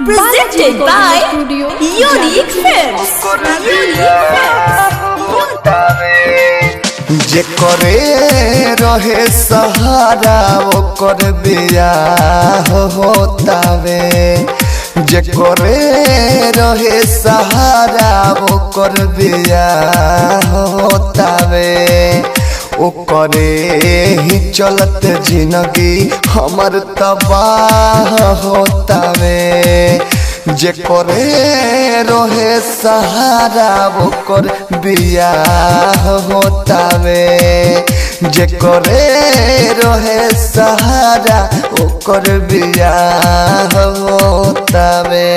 Presented by Unique Films. जे करे रहे सहारा ओकर बियाह होतावे। जे करे रहे सहारा ओकर बियाह होतावे। ओकरे ही चलत जिंदगी हमर तबाह होतावे। जे करे रहे सहारा ओकर बियाह होतावे। जे करे रहे सहारा ओकर बियाह होतावे।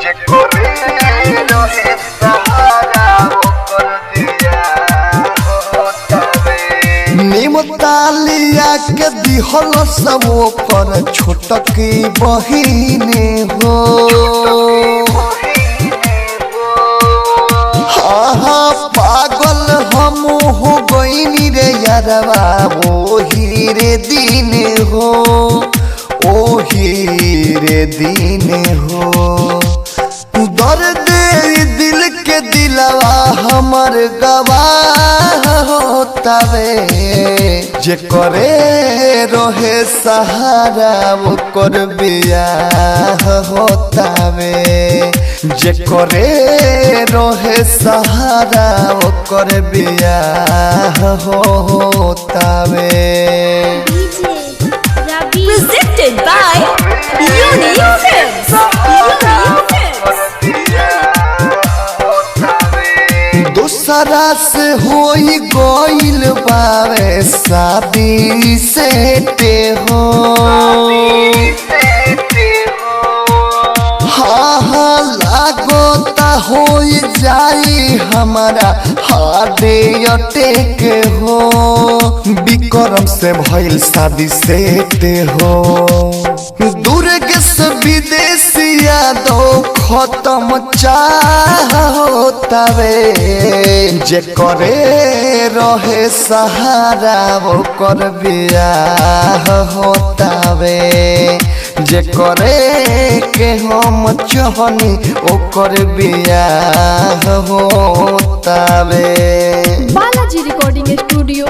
जे करे रहे सहारा ओकर बियाह होतावे। निमतालिया के दिहल सब ओकर छोटकी बहिने हो। हाँ पागल हम हो गईनी रे यारवा ओही रे दिन हो। ओही रे दिन हो। दर्द दिल के दिलवा हमर गवाह होतावे। जे करे रहे सहारा ओकर बियाह होतावे। जे करे रहे सहारा ओकर बियाह होतावे। Presented by Unique Films. दूसरा से होई गइल बावे शादी सेटे हो। हाँ हाँ लागोता होई जाई हमारा हार्ट अटैक हो। विक्रम से भइल शादी सेटे हो। दुर्ग से विदेशिया दो खत्म चाहतावे। जे करे रहे सहारा ओकर बियाह होतावे। जे करे के हम चाहनी ओकर बियाह होतावे। Balaji recording studio